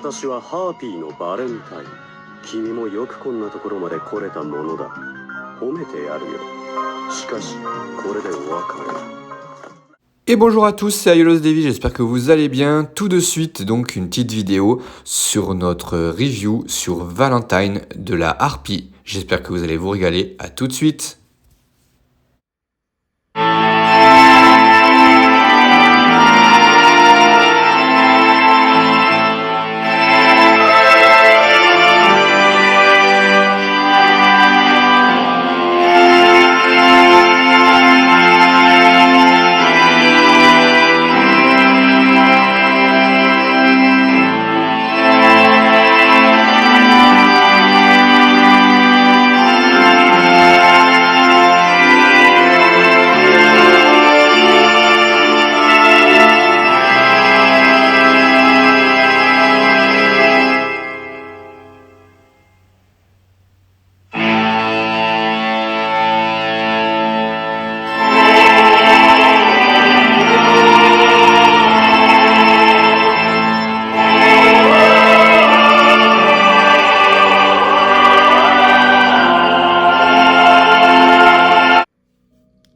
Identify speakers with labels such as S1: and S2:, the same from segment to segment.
S1: 私はハーピーのバレンタイン。君もよくこんなところまで来れたものだ。褒めてやるよ。しかし、これでお別れ。
S2: Et bonjour à tous, c'est Ayolos Davy, j'espère que vous allez bien. Tout de suite, donc une petite vidéo sur notre review sur Valentine de la Harpie. J'espère que vous allez vous régaler. À tout de suite.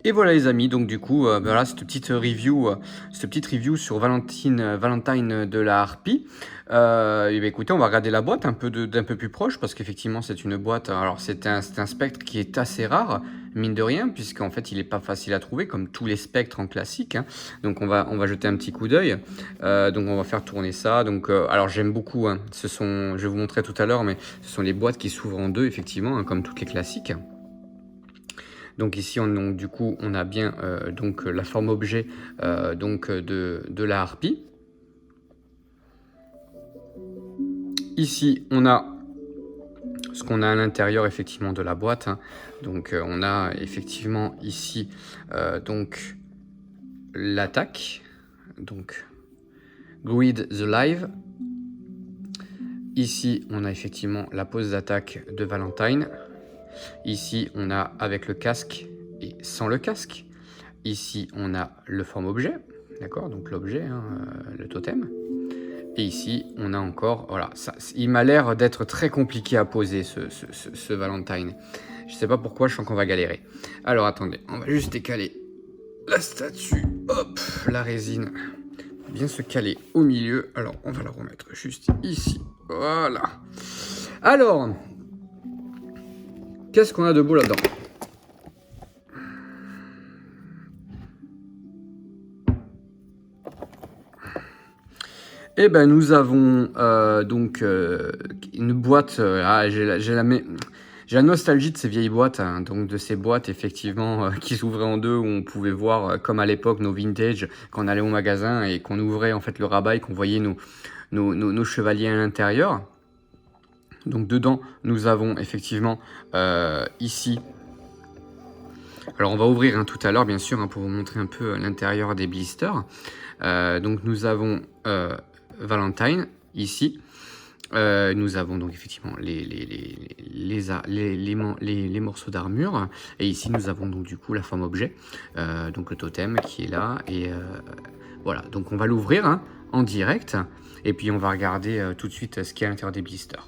S2: Et voilà les amis, donc du coup, voilà cette petite review sur Valentine de la Harpie. Et bien, écoutez, on va regarder la boîte d'un peu plus proche parce qu'effectivement c'est une boîte. Alors c'est un spectre qui est assez rare, mine de rien, puisqu'en fait il n'est pas facile à trouver comme tous les spectres en classique. Hein. Donc on va jeter un petit coup d'œil. Donc on va faire tourner ça. Donc alors j'aime beaucoup. Hein. Je vais vous montrer tout à l'heure, mais ce sont les boîtes qui s'ouvrent en deux effectivement, hein, comme toutes les classiques. Donc ici, du coup, on a bien donc, la forme objet de la harpie. Ici, on a ce qu'on a à l'intérieur effectivement de la boîte. Hein. Donc on a effectivement ici donc l'attaque, donc Greed the Live. Ici, on a effectivement la pose d'attaque de Valentine. Ici, on a avec le casque et sans le casque. Ici, on a le forme objet, d'accord, donc l'objet, hein, le totem. Et ici, on a encore, voilà, ça, il m'a l'air d'être très compliqué à poser ce Valentine. Je sais pas pourquoi, je sens qu'on va galérer. Alors attendez, on va juste décaler la statue, hop, la résine, bien se caler au milieu. Alors, on va la remettre juste ici, voilà. Alors, qu'est-ce qu'on a de beau là-dedans? Eh ben, nous avons donc une boîte. J'ai la nostalgie de ces vieilles boîtes, hein, donc de ces boîtes effectivement qui s'ouvraient en deux, où on pouvait voir comme à l'époque nos vintage quand on allait au magasin et qu'on ouvrait en fait le rabat et qu'on voyait nos chevaliers à l'intérieur. Donc dedans, nous avons effectivement ici. Alors on va ouvrir tout à l'heure, bien sûr, hein, pour vous montrer un peu l'intérieur des blisters. Donc nous avons Valentine ici. Nous avons donc effectivement les morceaux d'armure. Et ici, nous avons donc du coup la forme objet, donc le totem qui est là. Et voilà, donc on va l'ouvrir hein, en direct. Et puis on va regarder tout de suite ce qu'il y a à l'intérieur des blisters.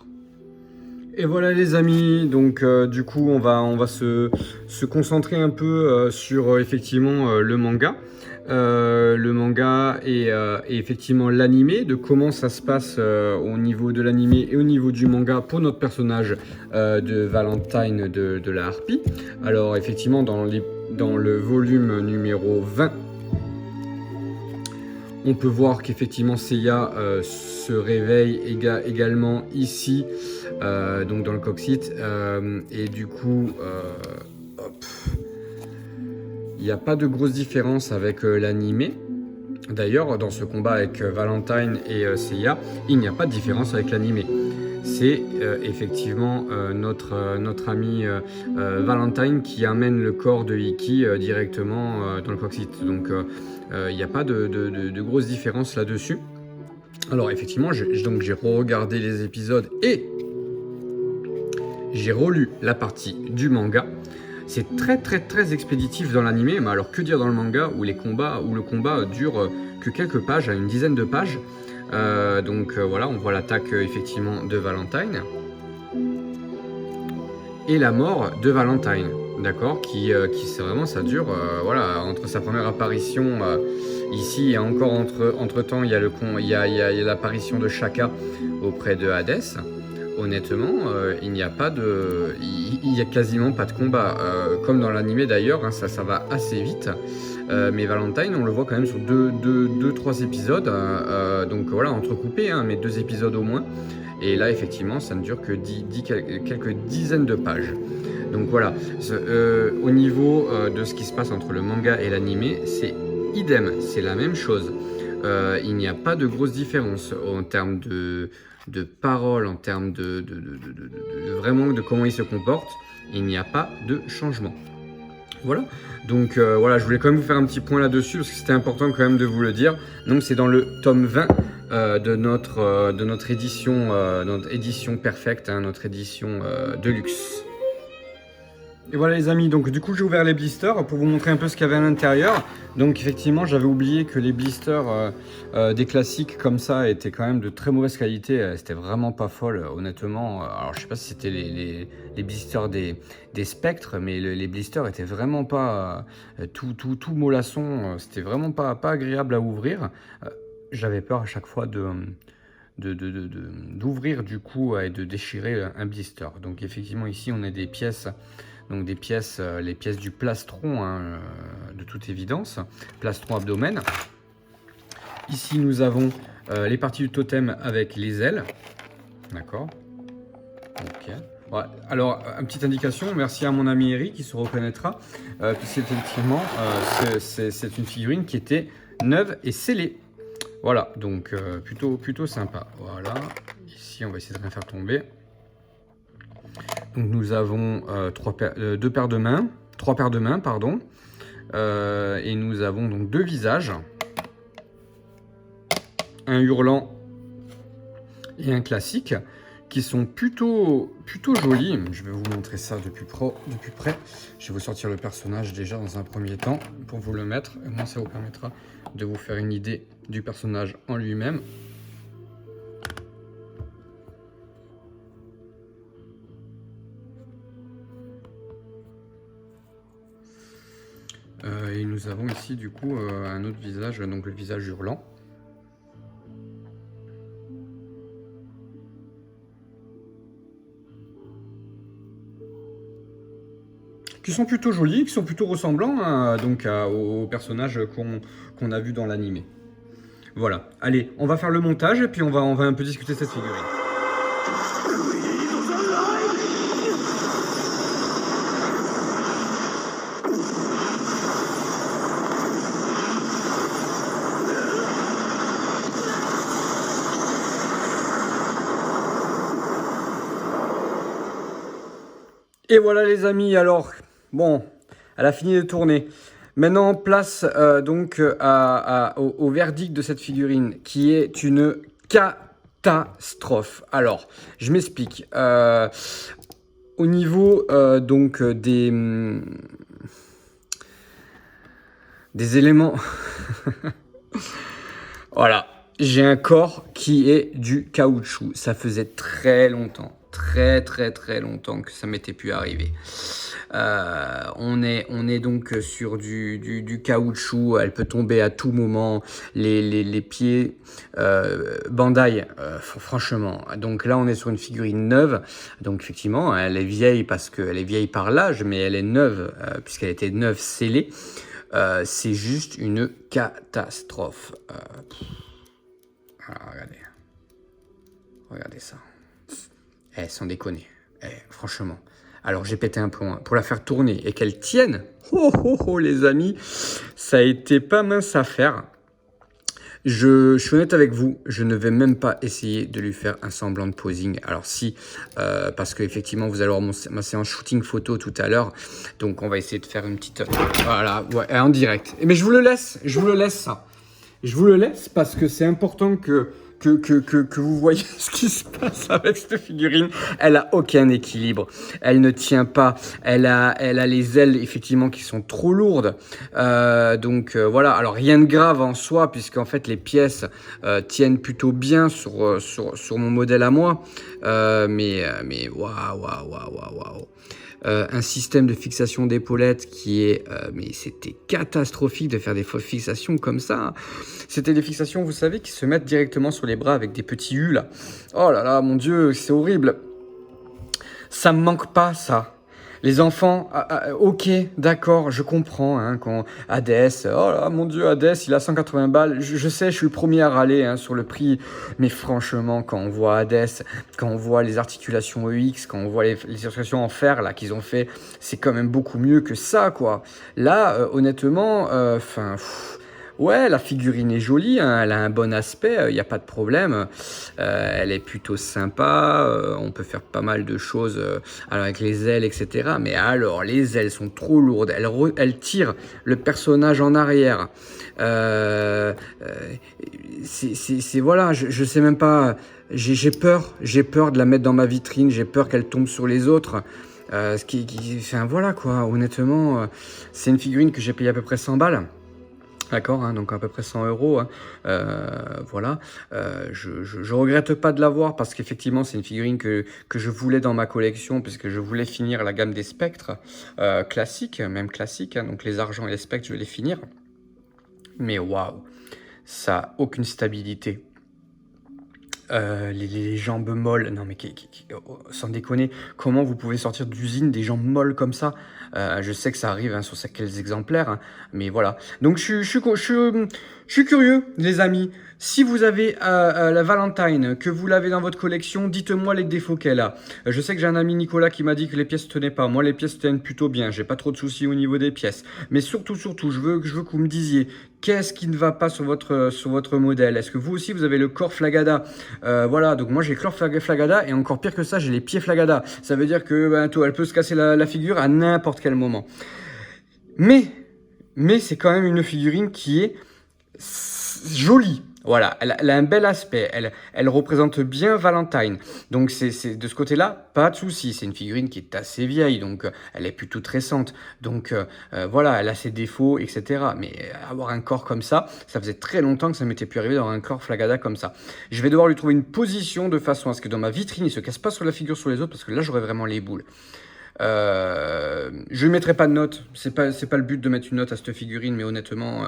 S2: Et voilà les amis, donc du coup on va se concentrer un peu sur effectivement le manga. Et effectivement l'animé, de comment ça se passe au niveau de l'animé et au niveau du manga pour notre personnage de Valentine de la Harpie. Alors effectivement dans le volume numéro 20, on peut voir qu'effectivement Seiya se réveille également ici, donc dans le cockpit, et du coup, hop, il n'y a pas de grosse différence avec l'animé. D'ailleurs, dans ce combat avec Valentine et Seiya, il n'y a pas de différence avec l'animé. C'est effectivement notre ami Valentine qui amène le corps de Ikki directement dans le cockpit. Donc il n'y a pas de grosse différence là-dessus. Alors effectivement, j'ai re-regardé les épisodes et j'ai relu la partie du manga. C'est très expéditif dans l'animé, mais alors que dire dans le manga où le combat dure que quelques pages, à une dizaine de pages. Voilà, on voit l'attaque effectivement de Valentine. Et la mort de Valentine, d'accord, qui c'est vraiment, ça dure, voilà, entre sa première apparition ici et encore entre temps, il y a l'apparition de Shaka auprès de Hadès. Honnêtement, il n'y a quasiment pas de combat, comme dans l'animé d'ailleurs, hein, ça va assez vite. Mais Valentine, on le voit quand même sur 2-3 épisodes, donc voilà, entrecoupés, hein, mais 2 épisodes au moins. Et là, effectivement, ça ne dure que quelques dizaines de pages. Donc voilà, au niveau de ce qui se passe entre le manga et l'animé, c'est idem, c'est la même chose. Il n'y a pas de grosse différence en termes de paroles, en termes vraiment de comment il se comporte. Il n'y a pas de changement. Voilà, donc voilà, je voulais quand même vous faire un petit point là-dessus parce que c'était important quand même de vous le dire. Donc c'est dans le tome 20 de notre édition perfecte, hein, notre édition de luxe. Et voilà les amis, donc du coup j'ai ouvert les blisters pour vous montrer un peu ce qu'il y avait à l'intérieur. Donc effectivement j'avais oublié que les blisters des classiques comme ça étaient quand même de très mauvaise qualité. C'était vraiment pas folle honnêtement. Alors je sais pas si c'était les blisters des spectres, mais les blisters étaient vraiment pas tout mollasson. C'était vraiment pas agréable à ouvrir. J'avais peur à chaque fois d'ouvrir du coup et de déchirer un blister. Donc effectivement ici on a des pièces. Donc les pièces du plastron, hein, de toute évidence, plastron abdomen. Ici nous avons les parties du totem avec les ailes, d'accord. Ok. Ouais. Alors une petite indication, merci à mon ami Eric qui se reconnaîtra, puisque effectivement c'est une figurine qui était neuve et scellée. Voilà, donc plutôt sympa. Voilà, ici on va essayer de rien faire tomber. Donc nous avons 3 paires de mains, pardon, et nous avons donc 2 visages, un hurlant et un classique, qui sont plutôt jolis. Je vais vous montrer ça de plus près. Je vais vous sortir le personnage déjà dans un premier temps pour vous le mettre. Et moi, ça vous permettra de vous faire une idée du personnage en lui-même. Et nous avons ici du coup un autre visage, donc le visage hurlant. Qui sont plutôt jolis, qui sont plutôt ressemblants hein, donc aux personnages qu'on a vu dans l'animé. Voilà, allez, on va faire le montage et puis on va un peu discuter de cette figurine. Et voilà les amis, alors, bon, elle a fini de tourner. Maintenant, place donc au verdict de cette figurine, qui est une catastrophe. Alors, je m'explique. Au niveau donc des éléments... Voilà, j'ai un corps qui est du caoutchouc. Ça faisait très longtemps. Très longtemps que ça m'était pu arriver. On est donc sur du caoutchouc, elle peut tomber à tout moment, les pieds Bandai, franchement. Donc là on est sur une figurine neuve, donc effectivement elle est vieille parce qu'elle est vieille par l'âge, mais elle est neuve puisqu'elle était neuve scellée. C'est juste une catastrophe. Alors, regardez ça. Sans déconner, franchement. Alors j'ai pété un plomb hein, pour la faire tourner et qu'elle tienne. Les amis, ça a été pas mince à faire. Je suis honnête avec vous, je ne vais même pas essayer de lui faire un semblant de posing. Alors si, parce qu'effectivement vous allez avoir ma séance shooting photo tout à l'heure. Donc on va essayer de faire une petite... Voilà, ouais, en direct. Mais je vous le laisse ça. Je vous le laisse parce que c'est important que que vous voyez ce qui se passe avec cette figurine. Elle a aucun équilibre. Elle ne tient pas. Elle a les ailes, effectivement, qui sont trop lourdes. Donc, voilà. Alors, rien de grave en soi, puisqu'en fait, les pièces tiennent plutôt bien sur mon modèle à moi. Mais waouh. Un système de fixation d'épaulettes qui est... mais c'était catastrophique de faire des fixations comme ça. C'était des fixations, vous savez, qui se mettent directement sur les bras avec des petits U, là. Oh là là, mon Dieu, c'est horrible. Ça me manque pas, ça. Les enfants, ok, d'accord, je comprends, hein, quand Hades, oh là, mon Dieu, Hades, il a 180 balles, je sais, je suis le premier à râler hein, sur le prix, mais franchement, quand on voit Hades, quand on voit les articulations EX, quand on voit les articulations en fer, là, qu'ils ont fait, c'est quand même beaucoup mieux que ça, quoi. Là, honnêtement, ouais, la figurine est jolie, hein, elle a un bon aspect, il n'y a pas de problème. Elle est plutôt sympa, on peut faire pas mal de choses alors avec les ailes, etc. Mais alors, les ailes sont trop lourdes, elles tirent le personnage en arrière. Voilà, je sais même pas, j'ai peur de la mettre dans ma vitrine, j'ai peur qu'elle tombe sur les autres. Enfin, voilà quoi, honnêtement, c'est une figurine que j'ai payée à peu près 100 balles. D'accord, hein, donc à peu près 100 euros. Hein. Voilà. Je regrette pas de l'avoir parce qu'effectivement, c'est une figurine que je voulais dans ma collection puisque je voulais finir la gamme des spectres classiques, même classiques. Hein, donc les argents et les spectres, je vais les finir. Mais waouh, ça a aucune stabilité. Les jambes molles, non mais sans déconner, comment vous pouvez sortir d'usine des jambes molles comme ça? Je sais que ça arrive hein, sur quelques exemplaires, hein, mais voilà. Donc je suis curieux, les amis. Si vous avez la Valentine, que vous l'avez dans votre collection, dites-moi les défauts qu'elle a. Je sais que j'ai un ami Nicolas qui m'a dit que les pièces tenaient pas. Moi, les pièces tiennent plutôt bien. J'ai pas trop de soucis au niveau des pièces. Mais surtout, je veux que vous me disiez qu'est-ce qui ne va pas sur votre modèle. Est-ce que vous aussi, vous avez le corps Flagada? Voilà, donc moi, j'ai le corps Flagada et encore pire que ça, j'ai les pieds Flagada. Ça veut dire que elle peut se casser la figure à n'importe quel moment. Mais c'est quand même une figurine qui est jolie. Voilà, elle a un bel aspect, elle représente bien Valentine. Donc c'est de ce côté-là, pas de souci. C'est une figurine qui est assez vieille, donc elle est plutôt récente. Donc voilà, elle a ses défauts, etc. Mais avoir un corps comme ça faisait très longtemps que ça m'était plus arrivé d'avoir un corps Flagada comme ça. Je vais devoir lui trouver une position de façon à ce que dans ma vitrine, il se casse pas sur la figure sur les autres, parce que là j'aurais vraiment les boules. Je ne mettrai pas de note, c'est pas le but de mettre une note à cette figurine, mais honnêtement,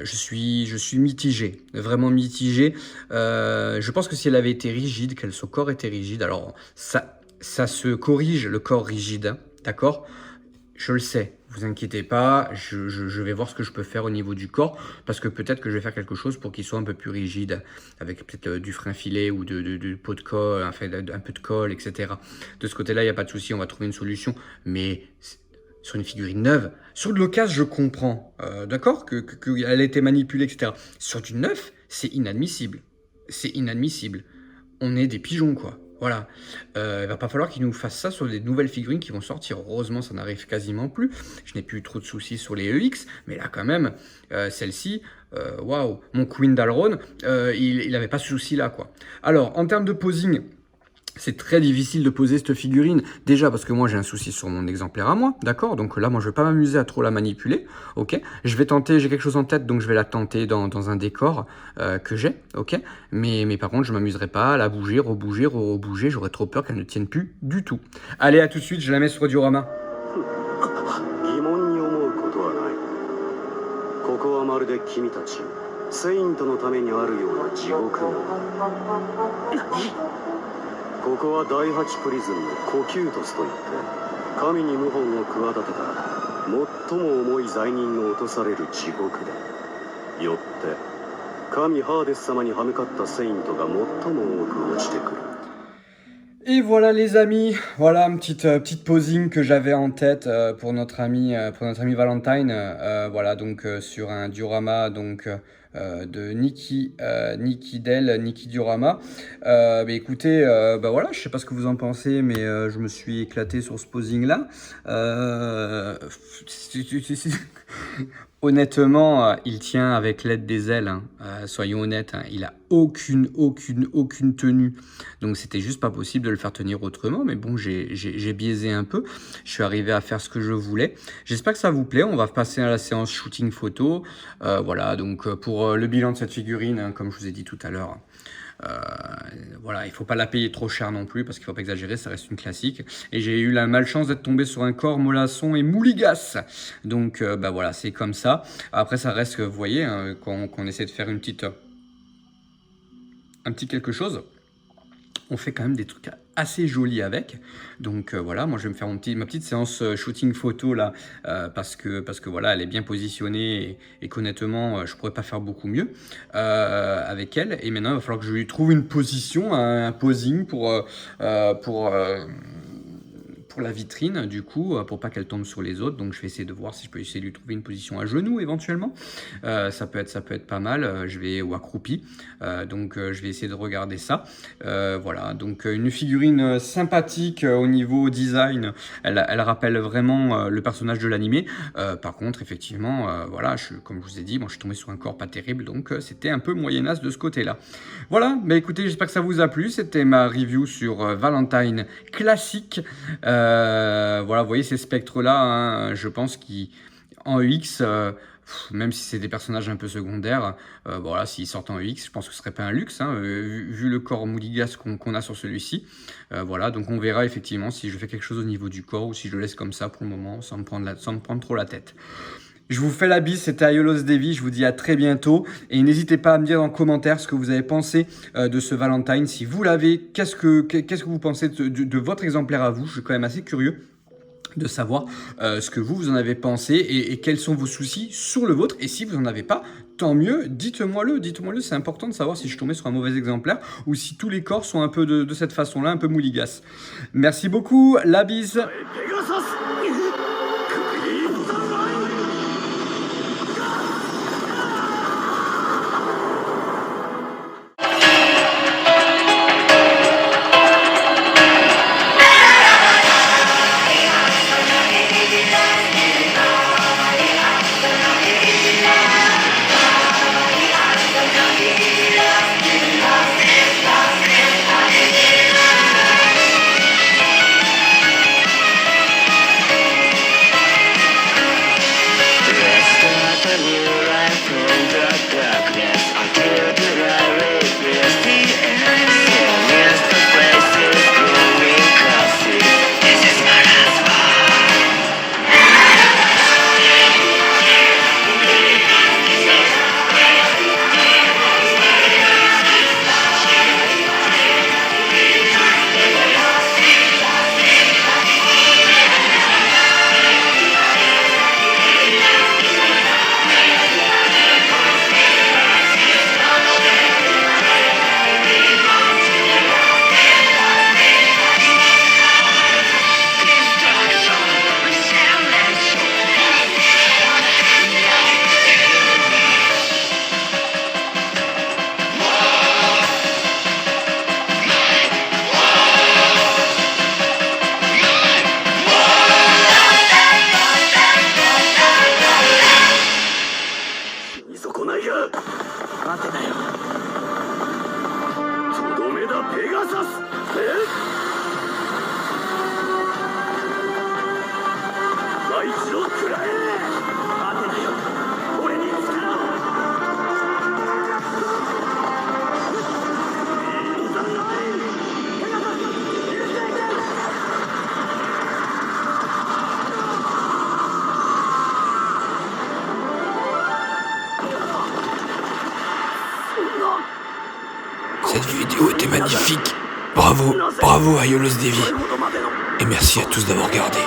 S2: je suis mitigé, vraiment mitigé. Je pense que si elle avait été rigide, que son corps était rigide, alors ça se corrige le corps rigide, hein, d'accord? Je le sais, vous inquiétez pas, je vais voir ce que je peux faire au niveau du corps, parce que peut-être que je vais faire quelque chose pour qu'il soit un peu plus rigide, avec peut-être du frein filet ou de pot de colle, enfin, un peu de colle, etc. De ce côté-là, il n'y a pas de souci, on va trouver une solution, mais sur une figurine neuve, sur de l'occasion, je comprends, d'accord, qu'elle a été manipulée, etc. Sur du neuf, c'est inadmissible. C'est inadmissible. On est des pigeons, quoi. Voilà, il va pas falloir qu'ils nous fassent ça sur des nouvelles figurines qui vont sortir. Heureusement, ça n'arrive quasiment plus. Je n'ai plus trop de soucis sur les EX, mais là quand même, celle-ci, waouh, mon Queen d'Alron, il n'avait pas ce souci-là, quoi. Alors, en termes de posing, c'est très difficile de poser cette figurine, déjà parce que moi j'ai un souci sur mon exemplaire à moi, d'accord? Donc là, moi je vais pas m'amuser à trop la manipuler, ok? Je vais tenter, j'ai quelque chose en tête, donc je vais la tenter dans un décor que j'ai, ok? Mais par contre, je m'amuserai pas à la bouger, rebouger, j'aurais trop peur qu'elle ne tienne plus du tout. Allez, à tout de suite, je la mets sur le diorama.
S1: 疑問に思うことはない。ここはまるで君たちセイントのためにあるような地獄の。ここは第八プリズンのコキュートスといって神に謀反を企てた最も重い罪人の落とされる地獄だ。よって神ハーデス様に歯向かったセイントが最も多く落ちてくる。
S2: Et voilà les amis, voilà une petite posing que j'avais en tête pour notre ami Valentine, voilà donc sur un diorama donc de Niki Diorama. Écoutez, voilà, je sais pas ce que vous en pensez, mais je me suis éclaté sur ce posing là. Honnêtement, il tient avec l'aide des ailes, hein. Soyons honnêtes, hein. Il a aucune tenue, donc c'était juste pas possible de le faire tenir autrement, mais bon, j'ai biaisé un peu, je suis arrivé à faire ce que je voulais. J'espère que ça vous plaît, on va passer à la séance shooting photo. Voilà, donc pour le bilan de cette figurine, hein, comme je vous ai dit tout à l'heure, voilà, il faut pas la payer trop cher non plus, parce qu'il faut pas exagérer, ça reste une classique. Et j'ai eu la malchance d'être tombé sur un corps mollasson et mouligas, donc voilà, c'est comme ça. Après, ça reste que vous voyez, hein, qu'on essaie de faire un petit quelque chose, on fait quand même des trucs assez jolis avec. Donc voilà, moi je vais me faire ma petite séance shooting photo là, parce que voilà, elle est bien positionnée et qu'honnêtement je pourrais pas faire beaucoup mieux avec elle. Et maintenant il va falloir que je lui trouve une position, un posing pour la vitrine, du coup, pour pas qu'elle tombe sur les autres. Donc je vais essayer de voir si je peux essayer de lui trouver une position à genoux éventuellement. Ça peut être pas mal. Ou accroupi. Donc je vais essayer de regarder ça. Voilà, donc une figurine sympathique au niveau design. Elle rappelle vraiment le personnage de l'animé. Par contre, effectivement, voilà, comme je vous ai dit, je suis tombé sur un corps pas terrible, donc c'était un peu moyenasse de ce côté-là. Voilà, écoutez, j'espère que ça vous a plu. C'était ma review sur Valentine classique. Voilà, vous voyez ces spectres-là, hein, je pense qu'en EX, même si c'est des personnages un peu secondaires, voilà, s'ils sortent en EX, je pense que ce serait pas un luxe, hein, vu le corps mouligas qu'on a sur celui-ci. Voilà, donc on verra effectivement si je fais quelque chose au niveau du corps ou si je le laisse comme ça pour le moment, sans me prendre trop la tête. Je vous fais la bise, c'était Aiolos Devi, je vous dis à très bientôt. Et n'hésitez pas à me dire en commentaire ce que vous avez pensé de ce Valentine. Si vous l'avez, qu'est-ce que vous pensez de votre exemplaire à vous? Je suis quand même assez curieux de savoir ce que vous en avez pensé et quels sont vos soucis sur le vôtre. Et si vous n'en avez pas, tant mieux, dites-moi-le, c'est important de savoir si je tombais sur un mauvais exemplaire ou si tous les corps sont un peu de cette façon-là, un peu mouligas. Merci beaucoup, la bise.
S3: Cette vidéo était magnifique. Bravo Aiolos Devi. Et merci à tous d'avoir regardé.